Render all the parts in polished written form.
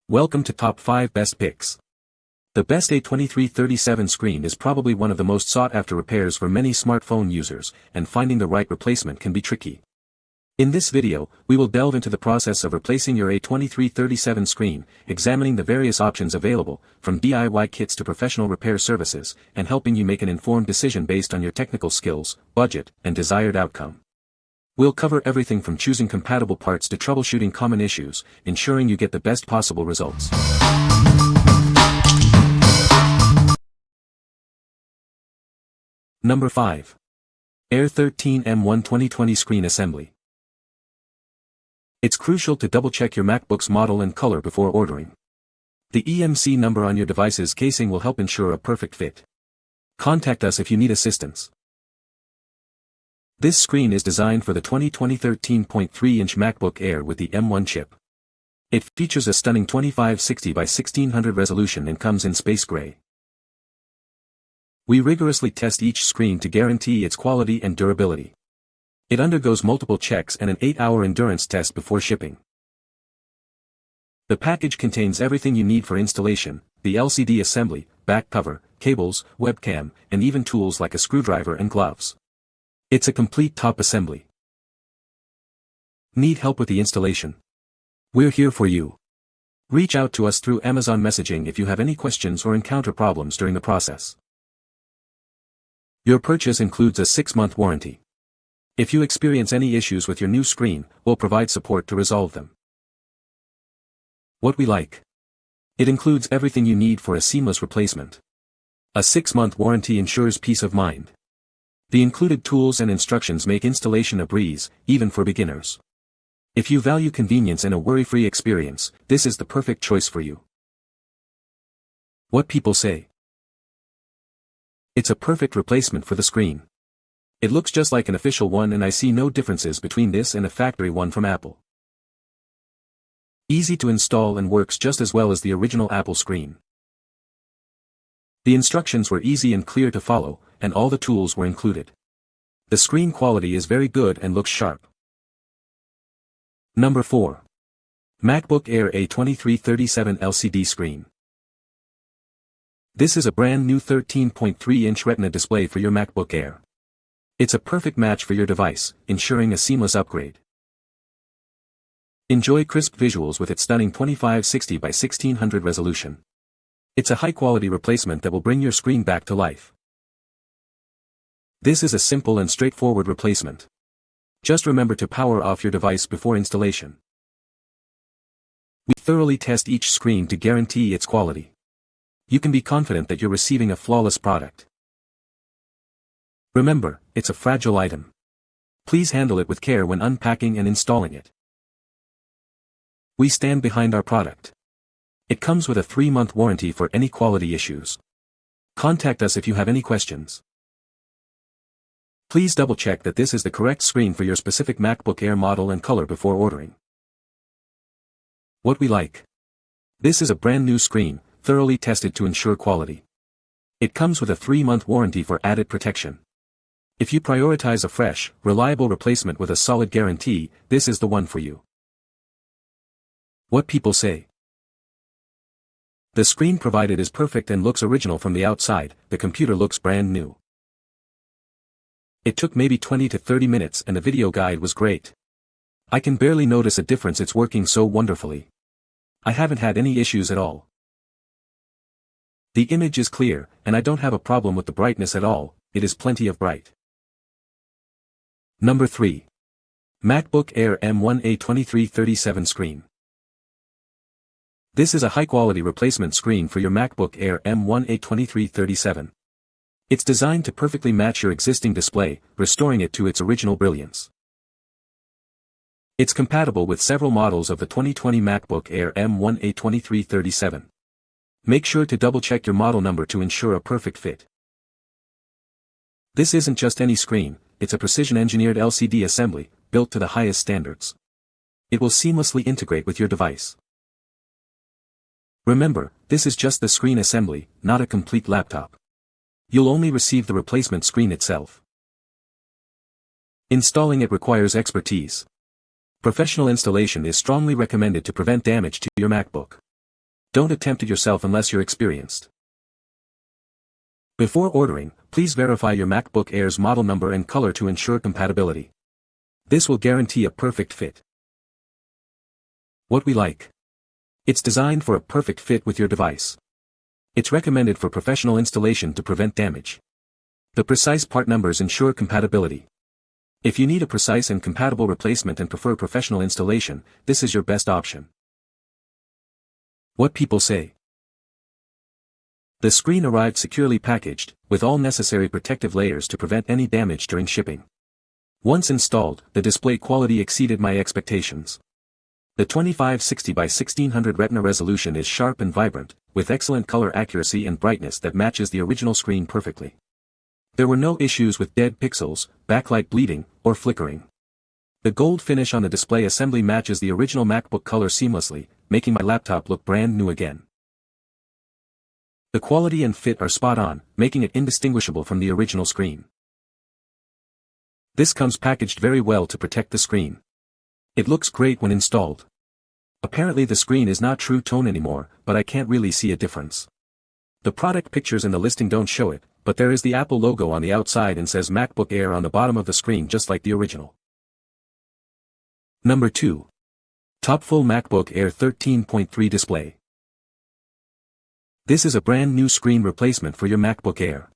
Welcome to Top 5 Best Picks. The best A2337 screen is probably one of the most sought-after repairs for many smartphone users, and finding the right replacement can be tricky. In this video, we will delve into the process of replacing your A2337 screen, examining the various options available, from DIY kits to professional repair services, and helping you make an informed decision based on your technical skills, budget, and desired outcome. We'll cover everything from choosing compatible parts to troubleshooting common issues, ensuring you get the best possible results. Number 5. A13M1 2020 Screen Assembly. It's crucial to double-check your MacBook's model and color before ordering. The EMC number on your device's casing will help ensure a perfect fit. Contact us if you need assistance. This screen is designed for the 2020 13.3-inch MacBook Air with the M1 chip. It features a stunning 2560 by 1600 resolution and comes in space gray. We rigorously test each screen to guarantee its quality and durability. It undergoes multiple checks and an 8-hour endurance test before shipping. The package contains everything you need for installation: the LCD assembly, back cover, cables, webcam, and even tools like a screwdriver and gloves. It's a complete top assembly. Need help with the installation? We're here for you. Reach out to us through Amazon messaging if you have any questions or encounter problems during the process. Your purchase includes a 6-month warranty. If you experience any issues with your new screen, we'll provide support to resolve them. What we like. It includes everything you need for a seamless replacement. A 6-month warranty ensures peace of mind. The included tools and instructions make installation a breeze, even for beginners. If you value convenience and a worry-free experience, this is the perfect choice for you. What people say. It's a perfect replacement for the screen. It looks just like an official one, and I see no differences between this and a factory one from Apple. Easy to install and works just as well as the original Apple screen. The instructions were easy and clear to follow, and all the tools were included. The screen quality is very good and looks sharp. Number 4. MacBook Air A2337 LCD Screen. This is a brand new 13.3-inch Retina display for your MacBook Air. It's a perfect match for your device, ensuring a seamless upgrade. Enjoy crisp visuals with its stunning 2560 by 1600 resolution. It's a high-quality replacement that will bring your screen back to life. This is a simple and straightforward replacement. Just remember to power off your device before installation. We thoroughly test each screen to guarantee its quality. You can be confident that you're receiving a flawless product. Remember, it's a fragile item. Please handle it with care when unpacking and installing it. We stand behind our product. It comes with a 3-month warranty for any quality issues. Contact us if you have any questions. Please double-check that this is the correct screen for your specific MacBook Air model and color before ordering. What we like. This is a brand new screen, thoroughly tested to ensure quality. It comes with a 3-month warranty for added protection. If you prioritize a fresh, reliable replacement with a solid guarantee, this is the one for you. What people say. The screen provided is perfect and looks original from the outside. The computer looks brand new. It took maybe 20 to 30 minutes and the video guide was great. I can barely notice a difference, it's working so wonderfully. I haven't had any issues at all. The image is clear, and I don't have a problem with the brightness at all. It is plenty of bright. Number 3. MacBook Air M1 A2337 Screen. This is a high-quality replacement screen for your MacBook Air M1 A2337. It's designed to perfectly match your existing display, restoring it to its original brilliance. It's compatible with several models of the 2020 MacBook Air M1 A2337. Make sure to double-check your model number to ensure a perfect fit. This isn't just any screen, it's a precision-engineered LCD assembly, built to the highest standards. It will seamlessly integrate with your device. Remember, this is just the screen assembly, not a complete laptop. You'll only receive the replacement screen itself. Installing it requires expertise. Professional installation is strongly recommended to prevent damage to your MacBook. Don't attempt it yourself unless you're experienced. Before ordering, please verify your MacBook Air's model number and color to ensure compatibility. This will guarantee a perfect fit. What we like. It's designed for a perfect fit with your device. It's recommended for professional installation to prevent damage. The precise part numbers ensure compatibility. If you need a precise and compatible replacement and prefer professional installation, this is your best option. What people say. The screen arrived securely packaged, with all necessary protective layers to prevent any damage during shipping. Once installed, the display quality exceeded my expectations. The 2560 by 1600 Retina resolution is sharp and vibrant, with excellent color accuracy and brightness that matches the original screen perfectly. There were no issues with dead pixels, backlight bleeding, or flickering. The gold finish on the display assembly matches the original MacBook color seamlessly, making my laptop look brand new again. The quality and fit are spot on, making it indistinguishable from the original screen. This comes packaged very well to protect the screen. It looks great when installed. Apparently the screen is not true tone anymore, but I can't really see a difference. The product pictures in the listing don't show it, but there is the Apple logo on the outside and says MacBook Air on the bottom of the screen just like the original. Number 2. TopFull MacBook Air 13.3 display. This is a brand new screen replacement for your MacBook Air.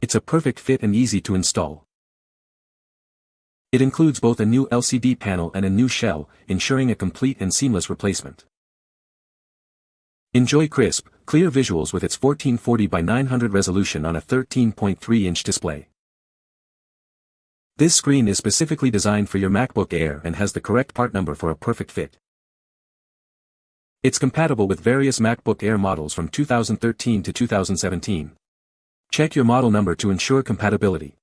It's a perfect fit and easy to install. It includes both a new LCD panel and a new shell, ensuring a complete and seamless replacement. Enjoy crisp, clear visuals with its 1440 by 900 resolution on a 13.3-inch display. This screen is specifically designed for your MacBook Air and has the correct part number for a perfect fit. It's compatible with various MacBook Air models from 2013 to 2017. Check your model number to ensure compatibility.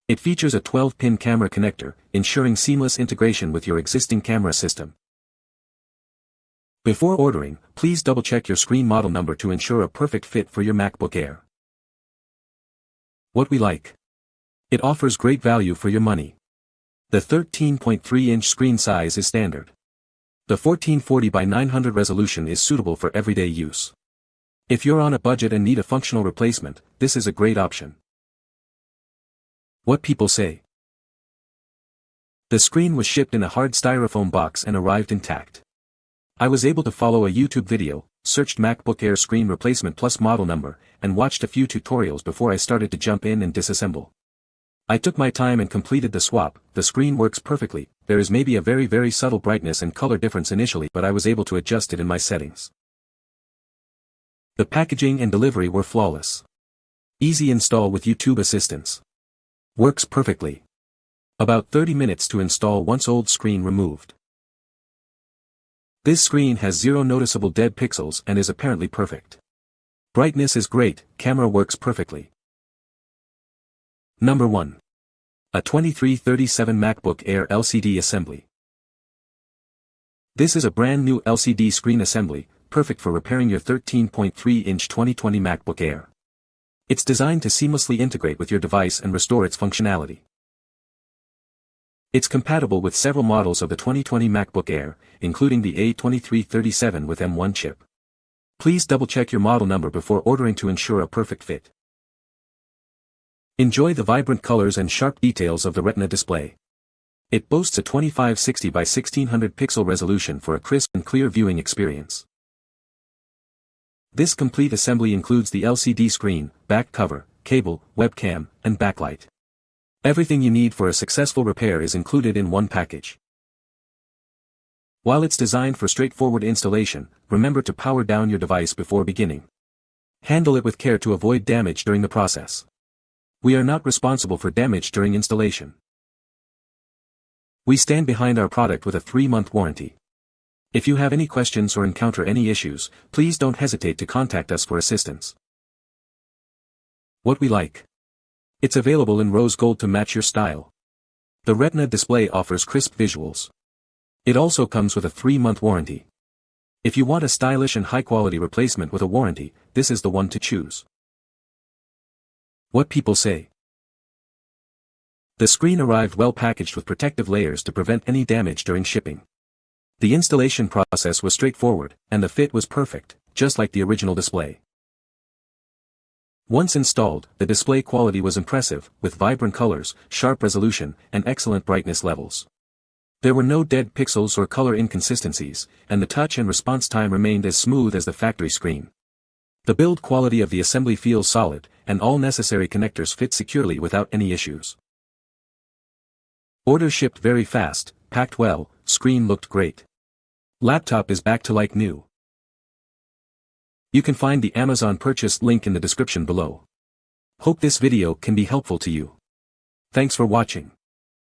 It features a 12-pin camera connector, ensuring seamless integration with your existing camera system. Before ordering, please double-check your screen model number to ensure a perfect fit for your MacBook Air. What we like. It offers great value for your money. The 13.3-inch screen size is standard. The 1440 by 900 resolution is suitable for everyday use. If you're on a budget and need a functional replacement, this is a great option. What people say. The screen was shipped in a hard styrofoam box and arrived intact. I was able to follow a YouTube video, searched MacBook Air screen replacement plus model number, and watched a few tutorials before I started to jump in and disassemble. I took my time and completed the swap. The screen works perfectly. There is maybe a very subtle brightness and color difference initially, but I was able to adjust it in my settings. The packaging and delivery were flawless. Easy install with YouTube assistance. Works perfectly. About 30 minutes to install once old screen removed. This screen has zero noticeable dead pixels and is apparently perfect. Brightness is great, camera works perfectly. Number 1. A2337 MacBook Air LCD assembly. This is a brand new LCD screen assembly, perfect for repairing your 13.3-inch 2020 MacBook Air. It's designed to seamlessly integrate with your device and restore its functionality. It's compatible with several models of the 2020 MacBook Air, including the A2337 with M1 chip. Please double-check your model number before ordering to ensure a perfect fit. Enjoy the vibrant colors and sharp details of the Retina display. It boasts a 2560 by 1600 pixel resolution for a crisp and clear viewing experience. This complete assembly includes the LCD screen, back cover, cable, webcam, and backlight. Everything you need for a successful repair is included in one package. While it's designed for straightforward installation, remember to power down your device before beginning. Handle it with care to avoid damage during the process. We are not responsible for damage during installation. We stand behind our product with a 3-month warranty. If you have any questions or encounter any issues, please don't hesitate to contact us for assistance. What we like. It's available in rose gold to match your style. The Retina display offers crisp visuals. It also comes with a 3-month warranty. If you want a stylish and high-quality replacement with a warranty, this is the one to choose. What people say. The screen arrived well packaged with protective layers to prevent any damage during shipping. The installation process was straightforward, and the fit was perfect, just like the original display. Once installed, the display quality was impressive, with vibrant colors, sharp resolution, and excellent brightness levels. There were no dead pixels or color inconsistencies, and the touch and response time remained as smooth as the factory screen. The build quality of the assembly feels solid, and all necessary connectors fit securely without any issues. Order shipped very fast, packed well, screen looked great. Laptop is back to like new. You can find the Amazon purchase link in the description below. Hope this video can be helpful to you. Thanks for watching.